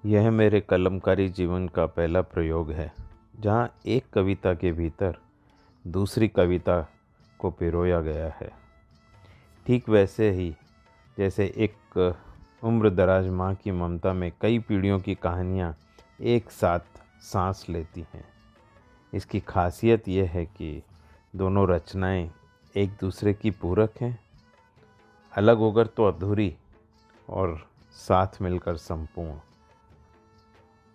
यह मेरे कलमकारी जीवन का पहला प्रयोग है, जहाँ एक कविता के भीतर दूसरी कविता को पिरोया गया है। ठीक वैसे ही जैसे एक उम्रदराज माँ की ममता में कई पीढ़ियों की कहानियाँ एक साथ सांस लेती हैं। इसकी खासियत यह है कि दोनों रचनाएं एक दूसरे की पूरक हैं, अलग होकर तो अधूरी और साथ मिलकर संपूर्ण।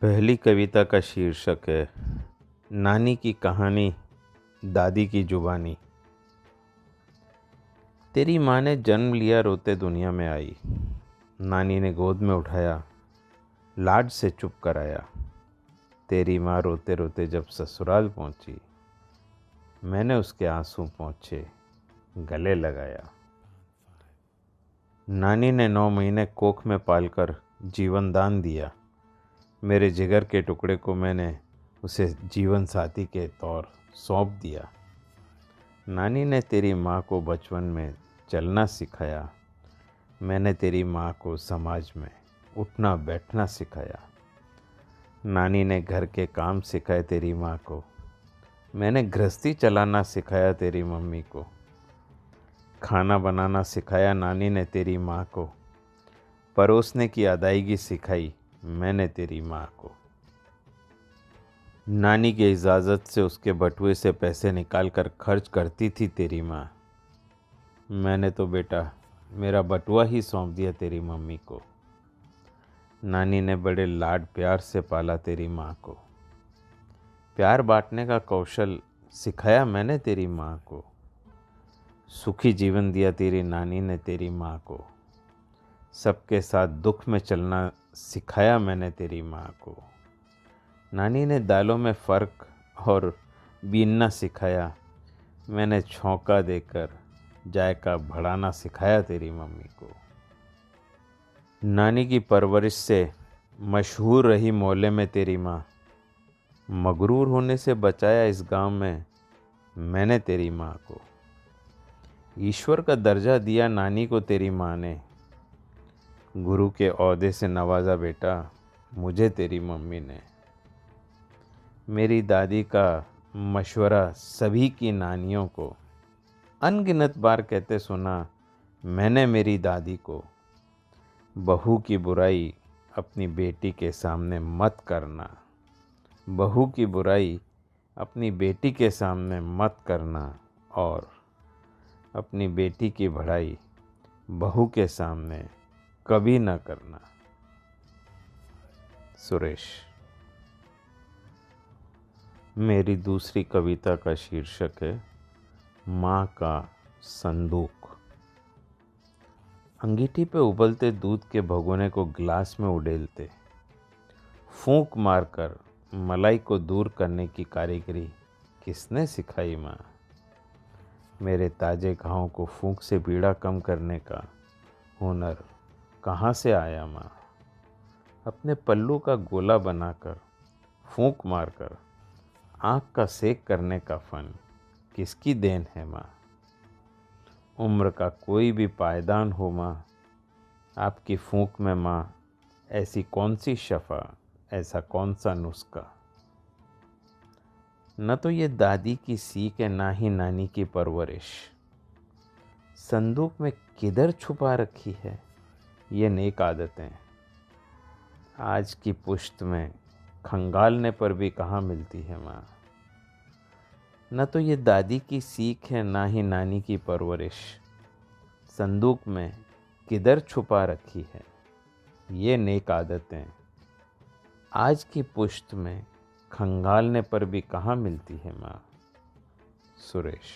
पहली कविता का शीर्षक है नानी की कहानी, दादी की जुबानी। तेरी माँ ने जन्म लिया रोते दुनिया में आई। नानी ने गोद में उठाया, लाड से चुप कराया। तेरी माँ रोते रोते जब ससुराल पहुंची, मैंने उसके आंसू पोंछे गले लगाया। नानी ने 9 महीने कोख में पालकर जीवन दान दिया। मेरे जिगर के टुकड़े को मैंने उसे जीवन साथी के तौर सौंप दिया। नानी ने तेरी माँ को बचपन में चलना सिखाया। मैंने तेरी माँ को समाज में उठना बैठना सिखाया। नानी ने घर के काम सिखाए तेरी माँ को। मैंने गृहस्थी चलाना सिखाया तेरी मम्मी को। खाना बनाना सिखाया नानी ने तेरी माँ को। परोसने की अदायगी सिखाई मैंने तेरी माँ को। नानी की इजाज़त से उसके बटुए से पैसे निकाल कर खर्च करती थी तेरी माँ। मैंने तो बेटा मेरा बटुआ ही सौंप दिया तेरी मम्मी को। नानी ने बड़े लाड प्यार से पाला तेरी माँ को। प्यार बांटने का कौशल सिखाया मैंने तेरी माँ को। सुखी जीवन दिया तेरी नानी ने तेरी माँ को। सबके साथ दुख में चलना सिखाया मैंने तेरी माँ को। नानी ने दालों में फ़र्क और बीनना सिखाया। मैंने छौंका देकर जायका बढ़ाना सिखाया तेरी मम्मी को। नानी की परवरिश से मशहूर रही मोहल्ले में तेरी माँ। मगरूर होने से बचाया इस गांव में मैंने तेरी माँ को। ईश्वर का दर्जा दिया नानी को तेरी माँ ने। गुरु के ओहदे से नवाजा बेटा मुझे तेरी मम्मी ने। मेरी दादी का मशवरा सभी की नानियों को अनगिनत बार कहते सुना मैंने मेरी दादी को। बहू की बुराई अपनी बेटी के सामने मत करना। बहू की बुराई अपनी बेटी के सामने मत करना और अपनी बेटी की बढ़ाई बहू के सामने कभी न करना। सुरेश। मेरी दूसरी कविता का शीर्षक है माँ का संदूक। अंगीठी पे उबलते दूध के भगोने को गिलास में उड़ेलते, फूंक मारकर मलाई को दूर करने की कारीगरी किसने सिखाई माँ। मेरे ताजे घावों को फूंक से पीड़ा कम करने का हुनर कहाँ से आया माँ। अपने पल्लू का गोला बनाकर फूंक मारकर आँख का सेक करने का फन किसकी देन है माँ। उम्र का कोई भी पायदान हो माँ, आपकी फूंक में माँ ऐसी कौन सी शफा, ऐसा कौन सा नुस्खा। न तो ये दादी की सीख है ना ही नानी की परवरिश। संदूक में किधर छुपा रखी है ये नेक आदतें। आज की पुश्त में खंगालने पर भी कहाँ मिलती है माँ। न तो ये दादी की सीख है ना ही नानी की परवरिश। संदूक में किधर छुपा रखी है ये नेक आदतें। आज की पुश्त में खंगालने पर भी कहाँ मिलती है माँ। सुरेश।